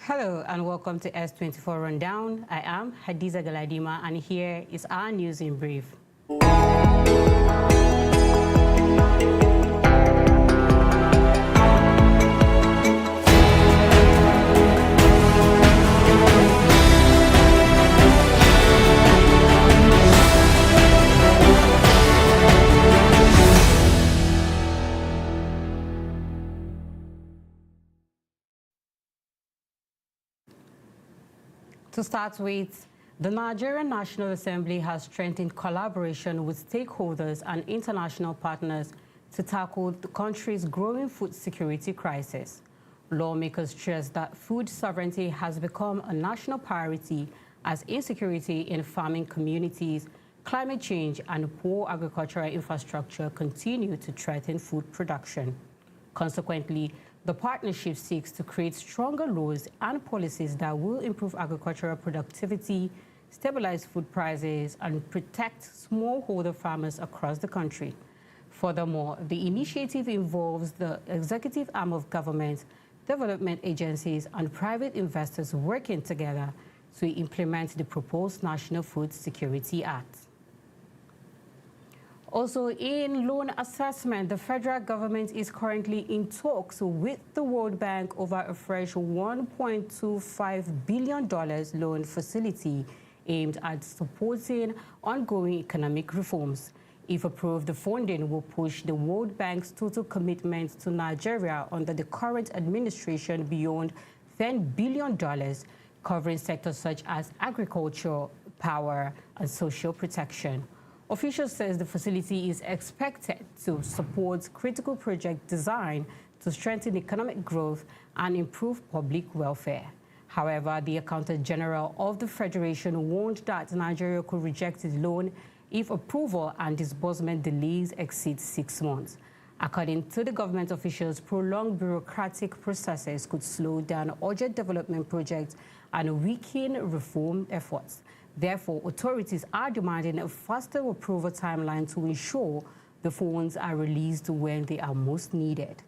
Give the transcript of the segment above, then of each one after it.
Hello and welcome to S24 Rundown. I am Hadiza Galadima and here is our news in brief. To start with, the Nigerian National Assembly has strengthened collaboration with stakeholders and international partners to tackle the country's growing food security crisis. Lawmakers stress that food sovereignty has become a national priority as insecurity in farming communities, climate change, and poor agricultural infrastructure continue to threaten food production. Consequently, the partnership seeks to create stronger laws and policies that will improve agricultural productivity, stabilize food prices, and protect smallholder farmers across the country. Furthermore, the initiative involves the executive arm of government, development agencies, and private investors working together to implement the proposed National Food Security Act. Also, in loan assessment, the federal government is currently in talks with the World Bank over a fresh $1.25 billion loan facility aimed at supporting ongoing economic reforms. If approved, the funding will push the World Bank's total commitment to Nigeria under the current administration beyond $10 billion, covering sectors such as agriculture, power, and social protection. Officials say the facility is expected to support critical project design to strengthen economic growth and improve public welfare. However, the Accountant General of the Federation warned that Nigeria could reject the loan if approval and disbursement delays exceed 6 months. According to the government officials, prolonged bureaucratic processes could slow down urgent development projects and weaken reform efforts. Therefore, authorities are demanding a faster approval timeline to ensure the funds are released when they are most needed.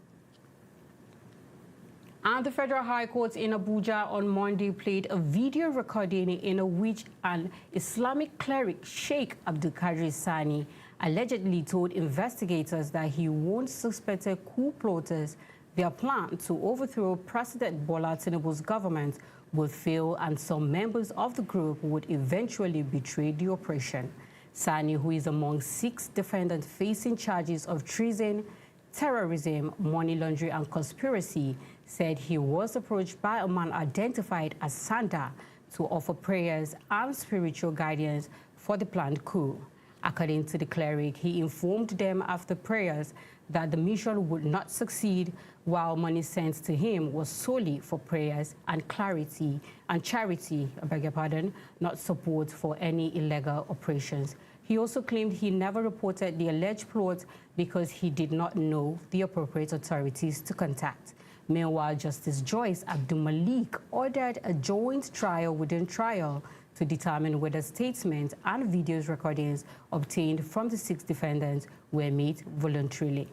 And the Federal High Court in Abuja on Monday played a video recording in which an Islamic cleric, Sheikh Abdulkadir Sani, allegedly told investigators that he warned suspected coup plotters their plan to overthrow President Bola Tinubu's government would fail and some members of the group would eventually betray the operation. Sani, who is among 6 defendants facing charges of treason, terrorism, money laundering, and conspiracy, said he was approached by a man identified as Sanda to offer prayers and spiritual guidance for the planned coup. According to the cleric, he informed them after prayers that the mission would not succeed, while money sent to him was solely for prayers and charity, not support for any illegal operations. He also claimed he never reported the alleged plot because he did not know the appropriate authorities to contact. Meanwhile, Justice Joyce Abdul-Malik ordered a joint trial within trial to determine whether statements and videos recordings obtained from the 6 defendants were made voluntarily.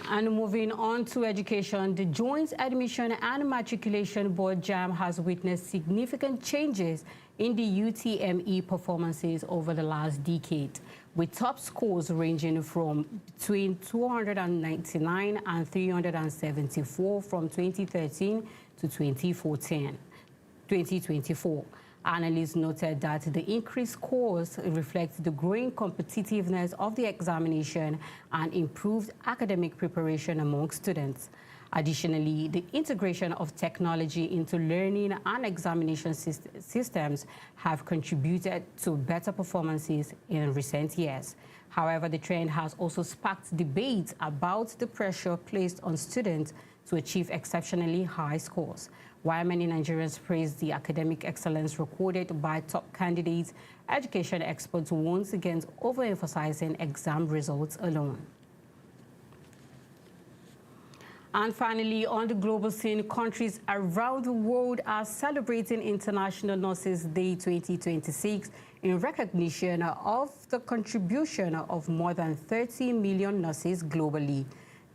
And moving on to education, the Joint Admission and Matriculation Board JAMB has witnessed significant changes in the UTME performances over the last decade, with top scores ranging from between 299 and 374 from 2013 to 2024. Analysts noted that the increased scores reflect the growing competitiveness of the examination and improved academic preparation among students. Additionally, the integration of technology into learning and examination systems have contributed to better performances in recent years. However, the trend has also sparked debate about the pressure placed on students to achieve exceptionally high scores. While many Nigerians praise the academic excellence recorded by top candidates, education experts once again overemphasizing exam results alone. And finally, on the global scene, countries around the world are celebrating International Nurses Day 2026 in recognition of the contribution of more than 30 million nurses globally.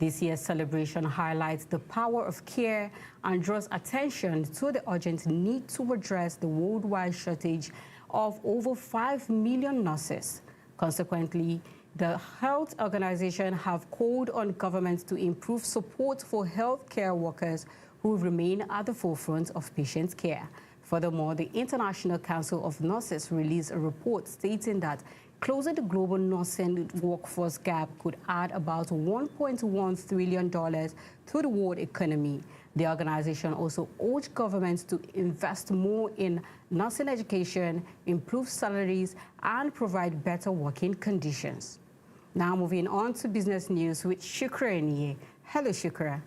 This year's celebration highlights the power of care and draws attention to the urgent need to address the worldwide shortage of over 5 million nurses. Consequently, the health organization have called on governments to improve support for healthcare workers who remain at the forefront of patient care. Furthermore, the International Council of Nurses released a report stating that closing the global nursing workforce gap could add about $1.1 trillion to the world economy. The organization also urged governments to invest more in nursing education, improve salaries, and provide better working conditions. Now moving on to business news with Shukra Eniye. Hello, Shukra.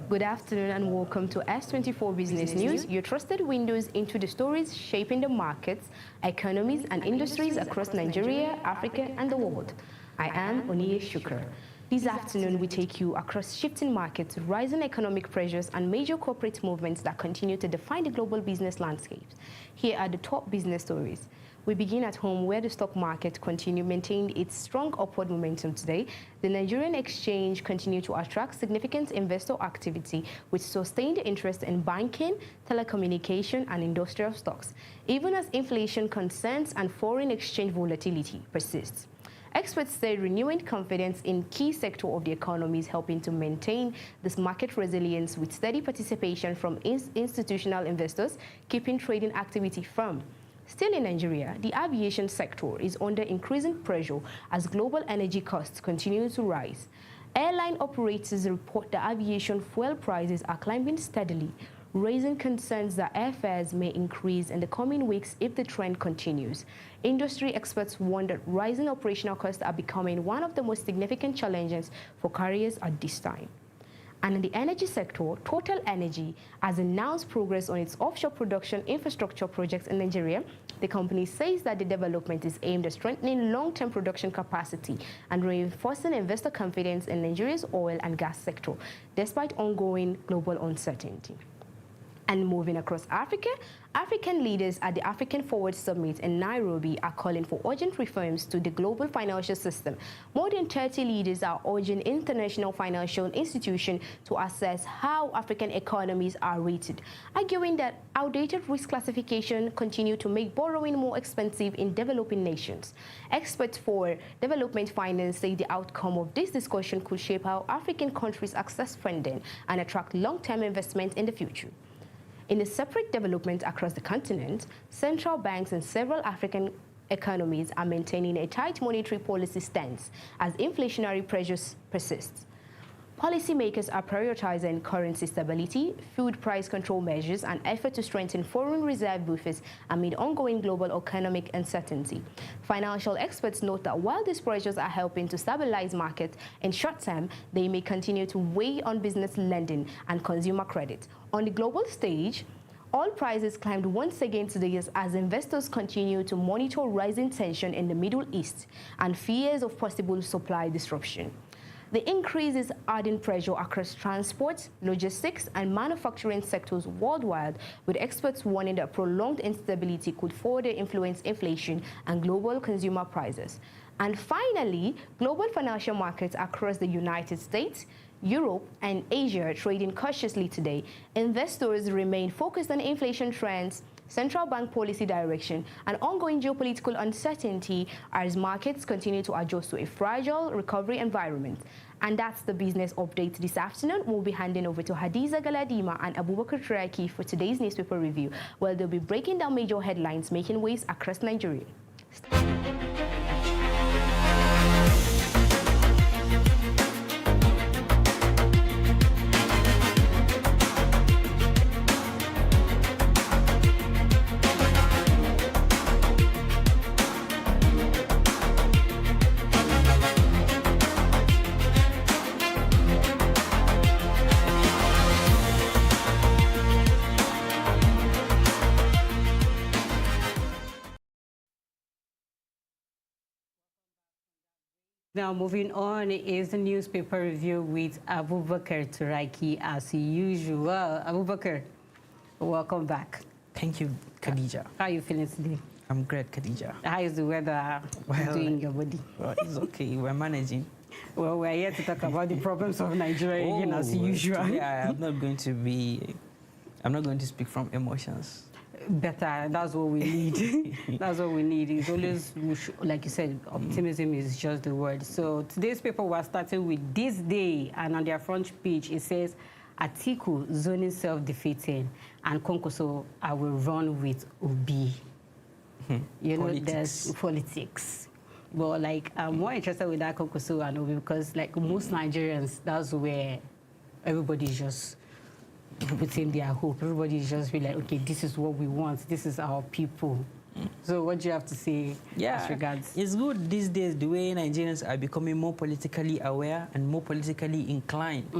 Good afternoon and welcome to S24 Business News, your trusted windows into the stories shaping the markets, economies and industries across Nigeria, Africa and the world. I am Oniye Shukra. This afternoon we take you across shifting markets, rising economic pressures and major corporate movements that continue to define the global business landscape. Here are the top business stories. We begin at home where the stock market maintained its strong upward momentum today. The Nigerian exchange continued to attract significant investor activity with sustained interest in banking, telecommunication and industrial stocks, even as inflation concerns and foreign exchange volatility persists. Experts say renewing confidence in key sectors of the economy is helping to maintain this market resilience with steady participation from institutional investors, keeping trading activity firm. Still in Nigeria, the aviation sector is under increasing pressure as global energy costs continue to rise. Airline operators report that aviation fuel prices are climbing steadily, raising concerns that airfares may increase in the coming weeks if the trend continues. Industry experts warn that rising operational costs are becoming one of the most significant challenges for carriers at this time. And in the energy sector, Total Energy has announced progress on its offshore production infrastructure projects in Nigeria. The company says that the development is aimed at strengthening long-term production capacity and reinforcing investor confidence in Nigeria's oil and gas sector, despite ongoing global uncertainty. And moving across Africa, African leaders at the African Forward Summit in Nairobi are calling for urgent reforms to the global financial system. More than 30 leaders are urging international financial institutions to assess how African economies are rated, arguing that outdated risk classification continue to make borrowing more expensive in developing nations. Experts for development finance say the outcome of this discussion could shape how African countries access funding and attract long-term investment in the future. In a separate development across the continent, central banks in several African economies are maintaining a tight monetary policy stance as inflationary pressures persist. Policymakers are prioritizing currency stability, food price control measures, and effort to strengthen foreign reserve buffers amid ongoing global economic uncertainty. Financial experts note that while these pressures are helping to stabilize markets in short term, they may continue to weigh on business lending and consumer credit. On the global stage, oil prices climbed once again today as investors continue to monitor rising tension in the Middle East and fears of possible supply disruption. The increase is adding pressure across transport, logistics, and manufacturing sectors worldwide, with experts warning that prolonged instability could further influence inflation and global consumer prices. And finally, global financial markets across the United States, Europe, and Asia are trading cautiously today. Investors remain focused on inflation trends, central bank policy direction, and ongoing geopolitical uncertainty as markets continue to adjust to a fragile recovery environment. And that's the business update this afternoon. We'll be handing over to Hadiza Galadima and Abubakar Turaki for today's newspaper review, where they'll be breaking down major headlines making waves across Nigeria. Now, moving on is the newspaper review with Abubakar Turaki as usual. Abubakar, welcome back. Thank you, Khadija. How are you feeling today? I'm great, Khadija. How is the weather doing your body? Well, it's okay. We're managing. Well, we're here to talk about the problems of Nigeria again, as usual. Yeah, I'm not going to speak from emotions. Better, that's what we need. That's what we need. It's always, like you said, optimism is just the word. So today's paper was starting with this day, and on their front page it says, Atiku zoning self-defeating, and Konkoso, I will run with Obi. You know, there's politics. But like, I'm more interested with that Konkoso and Obi because like most Nigerians, that's where everybody's just putting their hope. Everybody's just be like, okay, this is what we want. This is our people. So what do you have to say as regards? It's good these days the way Nigerians are becoming more politically aware and more politically inclined.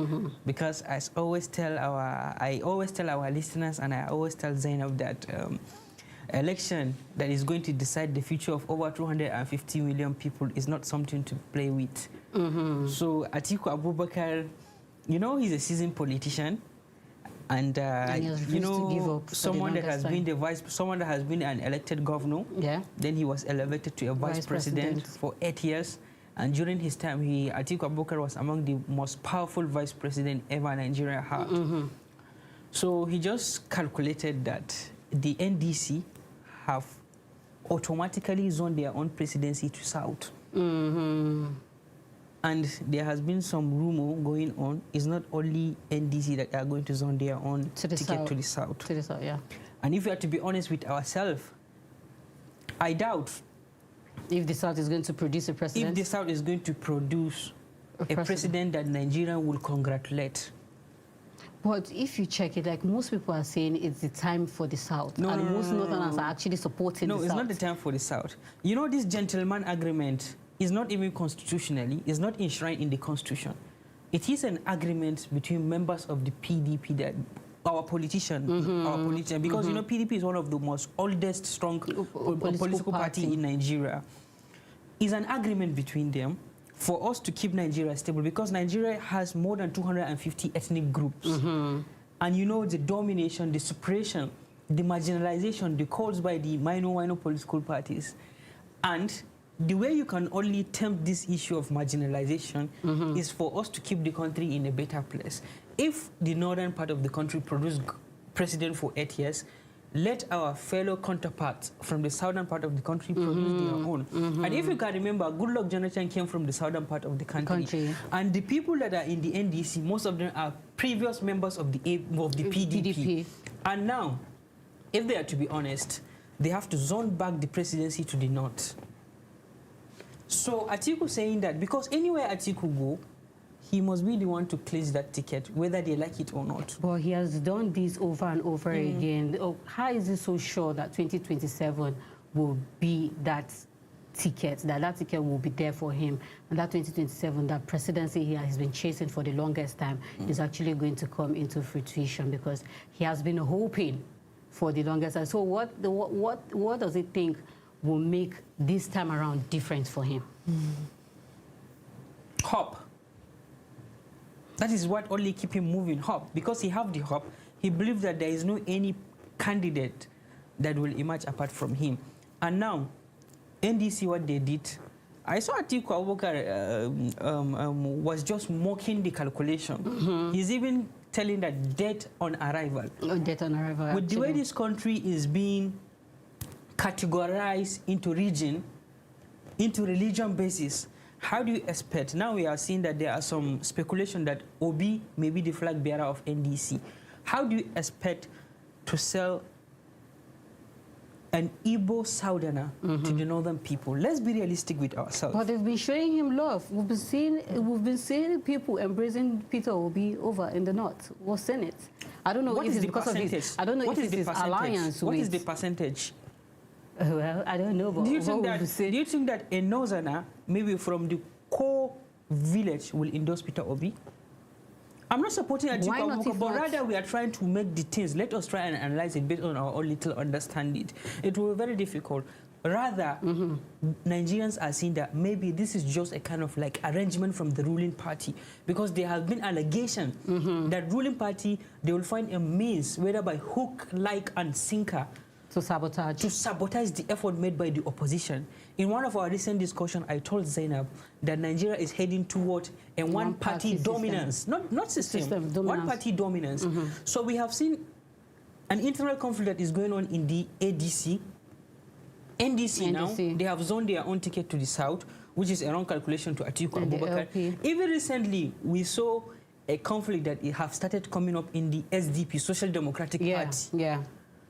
Because I always tell our listeners, and I always tell Zainab that election that is going to decide the future of over 250 million people is not something to play with. So Atiku Abubakar, you know, he's a seasoned politician. And you know, someone that has been an elected governor. Yeah. Then he was elevated to a vice president for 8 years, and during his time, Atiku Abubakar was among the most powerful vice president ever Nigeria had. So he just calculated that the NDC have automatically zoned their own presidency to South. And there has been some rumor going on. It's not only NDC that are going to zone their own ticket to the South. To the South, yeah. And if we are to be honest with ourselves, I doubt if the South is going to produce a president. If the South is going to produce a president that Nigeria will congratulate. But if you check it, like most people are saying, it's the time for the South. And most Northerners are actually supporting the South. No, it's not the time for the South. You know, this gentleman agreement is not even constitutionally, is not enshrined in the Constitution. It is an agreement between members of the PDP, that our politician, because you know PDP is one of the most oldest, strong political party in Nigeria. It's an agreement between them for us to keep Nigeria stable, because Nigeria has more than 250 ethnic groups. And you know, the domination, the suppression, the marginalization, the calls by the minor political parties. And the way you can only tempt this issue of marginalization is for us to keep the country in a better place. If the northern part of the country produced president for 8 years, let our fellow counterparts from the southern part of the country produce their own. And if you can remember, Goodluck Jonathan came from the southern part of the country. And the people that are in the NDC, most of them are previous members of the PDP. And now, if they are to be honest, they have to zone back the presidency to the north. So Atiku saying that because anywhere Atiku go, he must be the one to clinch that ticket, whether they like it or not. But he has done this over and over again. How is he so sure that 2027 will be that ticket, that ticket will be there for him, and that 2027, that presidency he has been chasing for the longest time is actually going to come into fruition, because he has been hoping for the longest time. So what does he think will make this time around different for him? Hope. That is what only keep him moving, hope. Because he have the hope, he believes that there is no any candidate that will emerge apart from him. And now, NDC, what they did, I saw Atiku Abubakar was just mocking the calculation. He's even telling that death on arrival. Death on arrival. With the way this country is being categorized into religion basis, how do you expect? Now we are seeing that there are some speculation that Obi may be the flag bearer of NDC. How do you expect to sell an Igbo southerner to the northern people? Let's be realistic with ourselves. But they've been showing him love. We've been seeing people embracing Peter Obi over in the north. We've seen it. I don't know if it's because of his. I don't know if it's his alliance with. What is the percentage? Well, I don't know. But do you think that a northerner, maybe from the core village, will endorse Peter Obi? I'm not supporting Atiku Abubakar, but rather we are trying to make the things. Let us try and analyze it based on our own little understanding. It will be very difficult. Rather, Nigerians are seeing that maybe this is just a kind of like arrangement from the ruling party, because there has been allegation that ruling party, they will find a means, whether by hook, like, and sinker, To sabotage the effort made by the opposition. In one of our recent discussions, I told Zainab that Nigeria is heading toward a one-party dominance, not system one-party dominance. So we have seen an internal conflict that is going on in the ADC. NDC now, they have zoned their own ticket to the south, which is a wrong calculation to Atiku Abubakar. Even recently, we saw a conflict that have started coming up in the SDP, Social Democratic Party.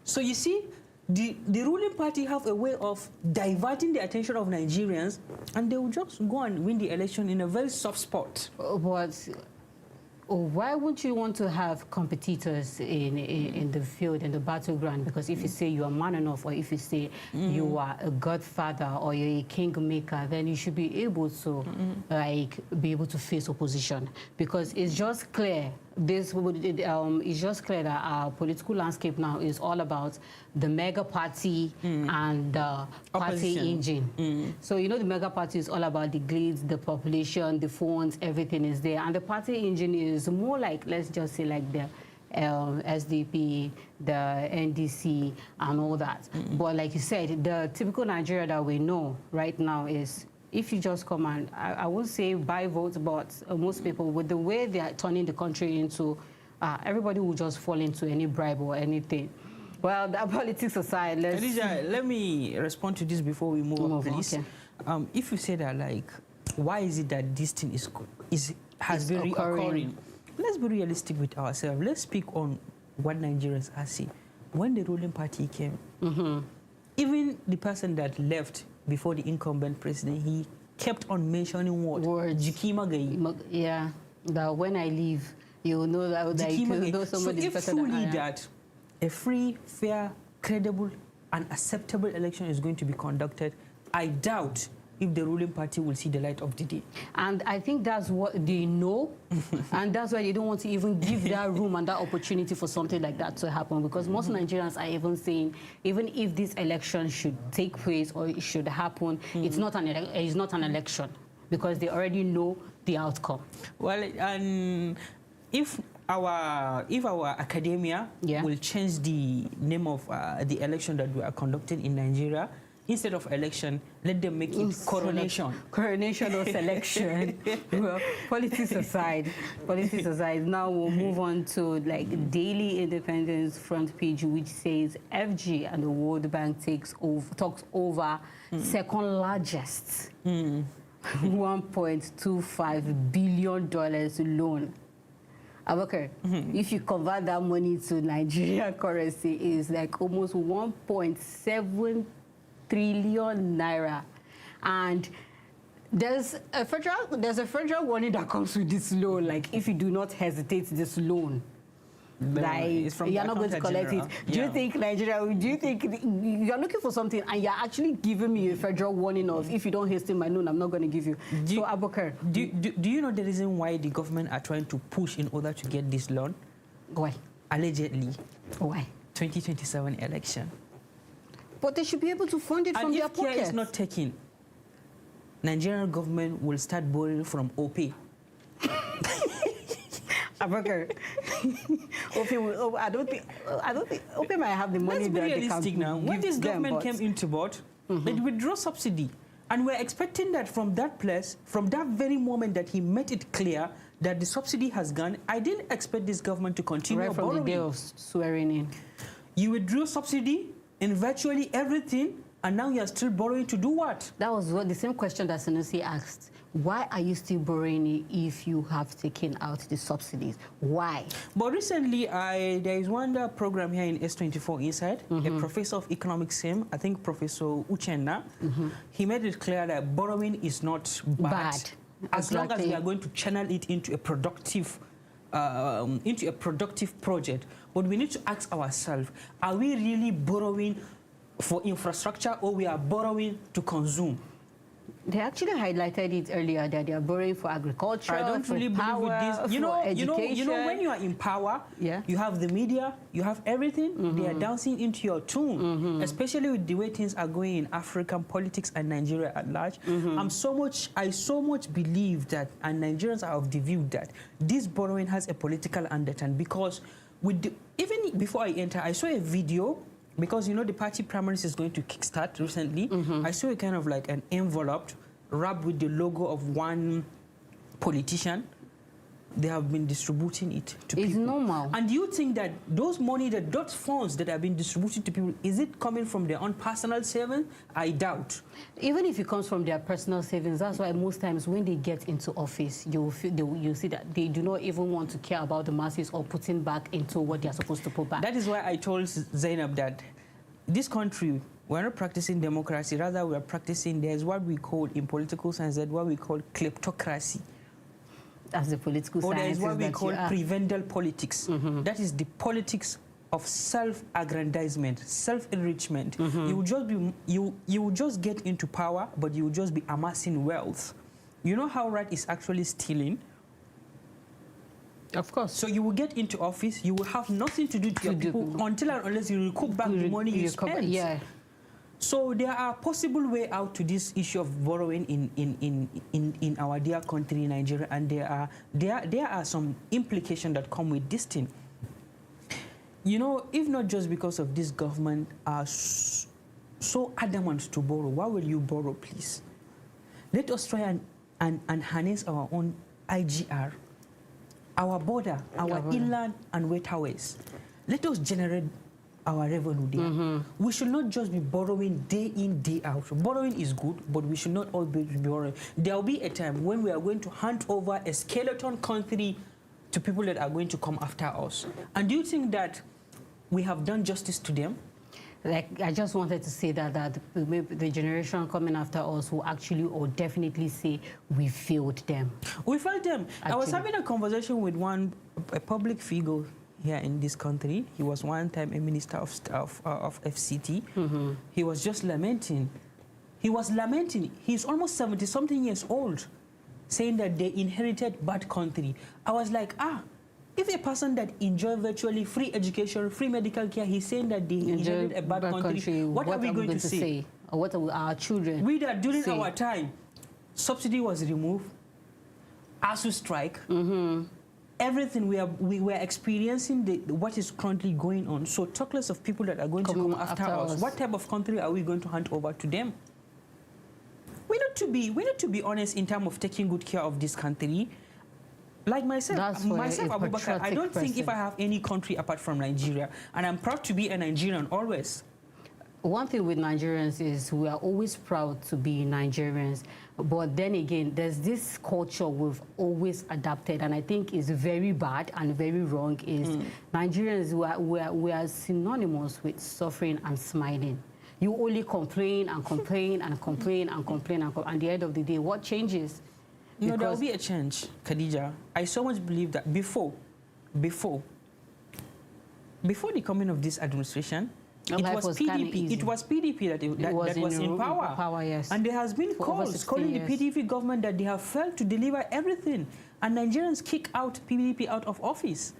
So you see, the ruling party have a way of diverting the attention of Nigerians, and they will just go and win the election in a very soft spot. But why would you want to have competitors in the field, in the battleground? Because if you say you are man enough, or if you say you are a godfather or you're a kingmaker, then you should be able to be able to face opposition. Because it's just clear, it's just clear that our political landscape now is all about the mega party and the party engine. So you know the mega party is all about the glitz, the population, the phones, everything is there, and the party engine is more like, let's just say, like the SDP, the NDC, and all that. But like you said, the typical Nigeria that we know right now is, if you just come and, I won't say buy votes, but most people, with the way they are turning the country into, everybody will just fall into any bribe or anything. Well, that politics aside, Khadija, let me respond to this before we move on, please. Okay. If you say that, like, why is it that this thing has been occurring? Let's be realistic with ourselves. Let's speak on what Nigerians are saying. When the ruling party came, even the person that left before the incumbent president, he kept on mentioning what? Words. Jikima. Yeah, that when I leave, you'll know that you know somebody. So if truly that a free, fair, credible, and acceptable election is going to be conducted, I doubt if the ruling party will see the light of the day. And I think that's what they know, and that's why they don't want to even give that room and that opportunity for something like that to happen, because most Nigerians are even saying, even if this election should take place or it should happen, it's not an election, because they already know the outcome. Well, and if our academia will change the name of the election that we are conducting in Nigeria, instead of election, let them make it coronation. Coronation or selection. Well, politics aside, now we'll move on to like Daily Independence front page, which says FG and the World Bank talks over second largest $1.25 billion loan. Abubakar, if you convert that money to Nigerian currency, is like almost 1.7 trillion naira, and there's a federal warning that comes with this loan. Like, if you do not hesitate this loan, like you're not going to collect it. Do you think Nigeria? Do you think you're looking for something and you're actually giving me a federal warning of, if you don't hasten my loan, I'm not going to give you? So Abubakar, do you know the reason why the government are trying to push in order to get this loan? Why? Allegedly. Why? 2027 election. But they should be able to fund it from their pockets. And if care is not taken, Nigerian government will start borrowing from OP. Abubakar, I don't think OP might have the money. Let's be realistic now. When this government came into board, they withdrew subsidy. And we're expecting that from that place, from that very moment that he made it clear that the subsidy has gone, I didn't expect this government to continue right from borrowing. The day of swearing in. You withdrew subsidy in virtually everything, and now you are still borrowing to do what? That was the same question that Sanusi asked. Why are you still borrowing if you have taken out the subsidies? Why? But recently, there is one program here in S24 Inside, a professor of economics, I think Professor Uchenna, he made it clear that borrowing is not bad. As long as we are going to channel it into a productive project. But we need to ask ourselves, are we really borrowing for infrastructure, or we are borrowing to consume? They actually highlighted it earlier that they are borrowing for agriculture. I don't really believe with this. You know, when you are in power, you have the media, you have everything. They are dancing into your tune, especially with the way things are going in African politics and Nigeria at large. I so much believe that, and Nigerians are of the view that this borrowing has a political undertone, because even before I enter, I saw a video because you know the party primaries is going to kickstart recently. I saw a kind of like an envelope wrapped with the logo of one politician. They have been distributing it to people. It's normal. And do you think that those money, those funds that have been distributed to people, is it coming from their own personal savings? I doubt. Even if it comes from their personal savings, that's why most times when they get into office, you'll see that they do not even want to care about the masses or putting back into what they're supposed to put back. That is why I told Zainab that this country, we're not practicing democracy, rather we're practicing, there's what we call in political science, that what we call kleptocracy. As the political science. Or there is what we call prebendal politics. That is the politics of self-aggrandizement, self-enrichment. You will just be you will just get into power, but you will just be amassing wealth. You know how right is actually stealing? Of course. So you will get into office, you will have nothing to do to your people until and unless you recoup back the money you spent. Yeah. So there are possible way out to this issue of borrowing in our dear country, Nigeria, and there are some implications that come with this thing. You know, if not just because of this government are so adamant to borrow, why will you borrow, please? Let us try and harness our own IGR, our border, our inland and waterways. Let us generate our revenue there. We should not just be borrowing day in, day out. Borrowing is good, but we should not always be borrowing. There will be a time when we are going to hand over a skeleton country to people that are going to come after us. And do you think that we have done justice to them? Like, I just wanted to say that maybe the generation coming after us will actually or definitely say we failed them. We failed them. Actually. I was having a conversation with a public figure here in this country. He was one time a minister of FCT. He was just lamenting. He was lamenting. He's almost 70-something years old, saying that they inherited bad country. I was like, if a person that enjoy virtually free education, free medical care, he's saying that they inherited a bad country, what are we going to say? Or what are our children We that during our time, subsidy was removed, ASU strike, everything we were experiencing what is currently going on. So talk less of people that are going to come after us. What type of country are we going to hand over to them? We need to be honest in terms of taking good care of this country. Like myself, Abubakar, I don't think if I have any country apart from Nigeria, and I'm proud to be a Nigerian always. One thing with Nigerians is we are always proud to be Nigerians. But then again, there's this culture we've always adapted, and I think is very bad and very wrong, is Nigerians, we are synonymous with suffering and smiling. You only complain and complain and complain and complain, and at the end of the day, what changes? No, there will be a change, Khadija. I so much believe that before the coming of this administration, it was PDP. It was PDP that was in power. Yes. And there has been calls calling the PDP government that they have failed to deliver everything, and Nigerians kick out PDP out of office.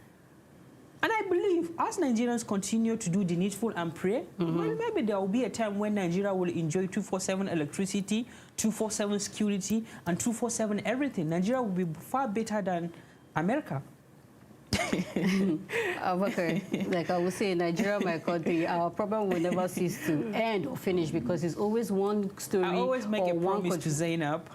And I believe as Nigerians continue to do the needful and pray, well, maybe there will be a time when Nigeria will enjoy 24/7 electricity, 24/7 security, and 24/7 everything. Nigeria will be far better than America. Okay. Like I would say, Nigeria, my country, our problem will never cease to end or finish, because it's always one story. I always make a promise to Zainab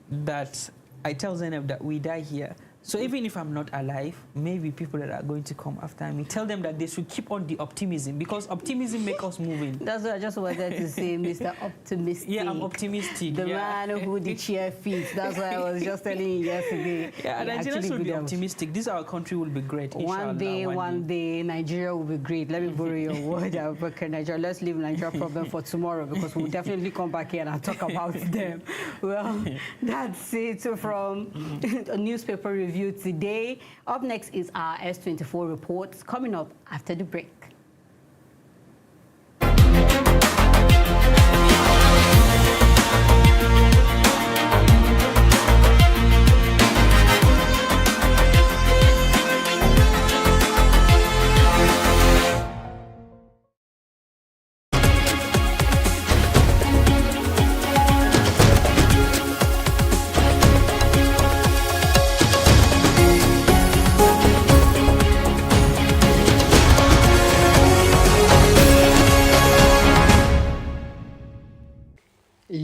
that I tell Zainab that we die here. So even if I'm not alive, maybe people that are going to come after me, tell them that they should keep on the optimism, because optimism makes us moving. That's what I just wanted to say, Mr. Optimistic. Yeah, I'm optimistic. The man who the chair fits. That's what I was just telling you yesterday. Yeah, Nigerians will be optimistic. This our country will be great. One day, Nigeria will be great. Let me borrow your word, Abubakar. Nigeria. Let's leave Nigeria problem for tomorrow, because we'll definitely come back here and talk about them. Well, that's it from a newspaper review today. Up next is our S24 reports, coming up after the break.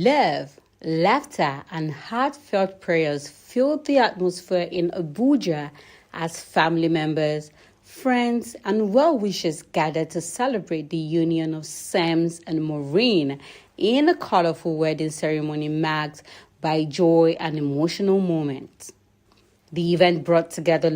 Love, laughter, and heartfelt prayers filled the atmosphere in Abuja as family members, friends, and well-wishers gathered to celebrate the union of Sams and Maureen in a colorful wedding ceremony marked by joy and emotional moments. The event brought together